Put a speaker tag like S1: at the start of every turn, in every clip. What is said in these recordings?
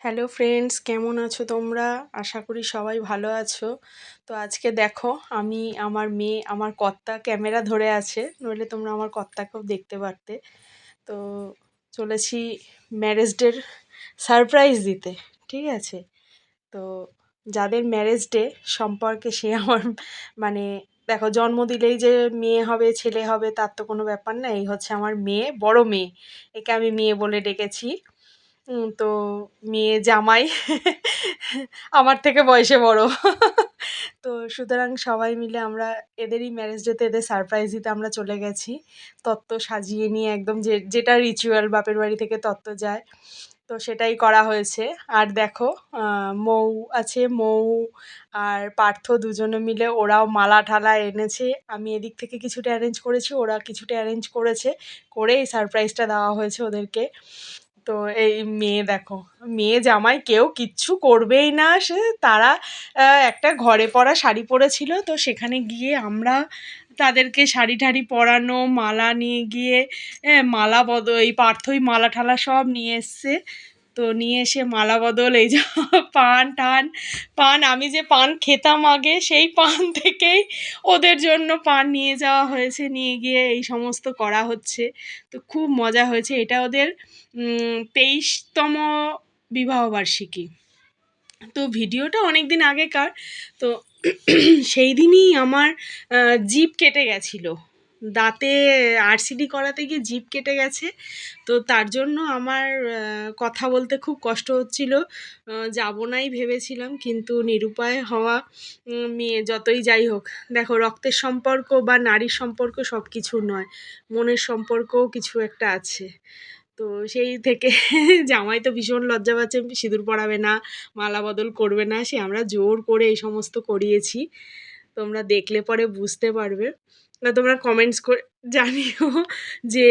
S1: Hello friends, কেমন আছো তোমরা? আশা করি সবাই ভালো আছো। তো আজকে দেখো, আমি আমার মেয়ে আমার কর্তা ক্যামেরা ধরে আছে, নইলে তোমরা আমার কর্তাকেও দেখতে পারতে। তো চলেছি ম্যারেজ ডের সারপ্রাইজ দিতে, ঠিক আছে? তো যাদের ম্যারেজ ডে সম্পর্কে সে আমার মানে দেখো, জন্ম দিলেই যে মেয়ে হবে ছেলে হবে তার তো কোনো ব্যাপার না। এই হচ্ছে আমার মেয়ে, বড় মেয়ে, একে আমি মেয়ে বলে ডেকেছি। তো মেয়ে জামাই আমার থেকে বয়সে বড়। তো সুতরাং সবাই মিলে আমরা এদেরই ম্যারেজ ডেতে এদের সারপ্রাইজ দিতে আমরা চলে গেছি। তত্ত্ব সাজিয়ে নিয়ে একদম যেটা রিচুয়াল বাপের বাড়ি থেকে তত্ত্ব যায়, তো সেটাই করা হয়েছে। আর দেখো, মৌ আছে, মৌ আর পার্থ দুজনে মিলে ওরাও মালা ঠালা এনেছে। আমি এদিক থেকে কিছুটা অ্যারেঞ্জ করেছি, ওরা কিছুটা অ্যারেঞ্জ করেছে, করে এই সারপ্রাইজটা দেওয়া হয়েছে ওদেরকে। তো এই মেয়ে দেখো, মেয়ে জামাই কেউ কিচ্ছু করবেই না, সে তারা একটা ঘরে পরা শাড়ি পরেছিল, তো সেখানে গিয়ে আমরা তাদেরকে শাড়ি ঠাড়ি পরানো, মালা নিয়ে গিয়ে মালা বদল, এই পার্থই মালা ঠালা সব নিয়ে এসছে। তো নিয়ে এসে মালা বদল, এই যে পান টান, পান আমি যে পান খেতাম আগে সেই পান থেকেই ওদের জন্য পান নিয়ে যাওয়া হয়েছে, নিয়ে গিয়ে এই সমস্ত করা হচ্ছে। তো খুব মজা হয়েছে। এটা ওদের 23তম বিবাহবার্ষিকী। তো ভিডিওটা অনেক দিন আগেকার। তো সেই দিনই আমার জিভ কেটে গেছিলো, দাঁতে আরসিডি করাতে গিয়ে জিভ কেটে গেছে। তো তার জন্য আমার কথা বলতে খুব কষ্ট হচ্ছিল। যাবো নাই ভেবেছিলাম, কিন্তু নিরুপায় হওয়া। মেয়ে যতই যাই হোক, দেখো, রক্তের সম্পর্ক বা নারীর সম্পর্ক সব কিছু নয়, মনের সম্পর্কও কিছু একটা আছে। তো সেই থেকে জামাই তো ভীষণ লজ্জা পাচ্ছে, সিঁদুর পরাবে না, মালা বদল করবে না, সে আমরা জোর করে এই সমস্ত করিয়েছি। তোমরা দেখলে পরে বুঝতে পারবে। তোমরা কমেন্টস করে জানিও যে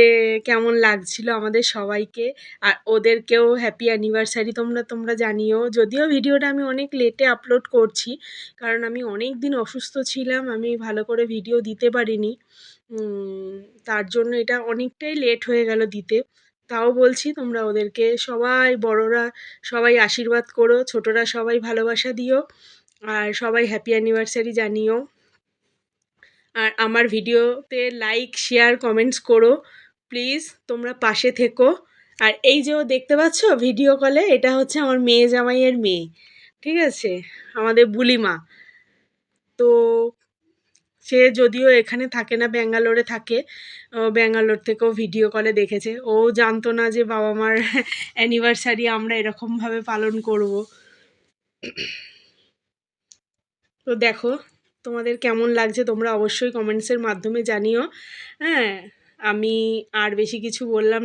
S1: কেমন লাগছিল আমাদের সবাইকে। আর ওদেরকেও হ্যাপি অ্যানিভার্সারি তোমরা জানিও। যদিও ভিডিওটা আমি অনেক লেটে আপলোড করছি, কারণ আমি অনেক দিন অসুস্থ ছিলাম, আমি ভালো করে ভিডিও দিতে পারিনি। তার জন্য এটা অনেকটাই লেট হয়ে গেল দিতে। তাও বলছি, তোমরা ওদেরকে সবাই, বড়রা সবাই আশীর্বাদ করো, ছোটরা সবাই ভালোবাসা দিও, আর সবাই হ্যাপি অ্যানিভার্সারি জানিও। আর আমার ভিডিওতে লাইক শেয়ার কমেন্টস করো প্লিজ, তোমরা পাশে থেকো। আর এই যে ও দেখতে পাচ্ছ ভিডিও কলে, এটা হচ্ছে আমার মেয়ে জামাইয়ের মেয়ে, ঠিক আছে, আমাদের বুলিমা। তো সে যদিও এখানে থাকে না, ব্যাঙ্গালোরে থাকে, ব্যাঙ্গালোর থেকেও ভিডিও কলে দেখেছে। ও জানতো না যে বাবা মার অ্যানিভার্সারি আমরা এরকমভাবে পালন করব। তো দেখো, তোমাদের কেমন লাগছে তোমরা অবশ্যই কমেন্টসের মাধ্যমে জানিও। হ্যাঁ, আমি আর বেশি কিছু বললাম না।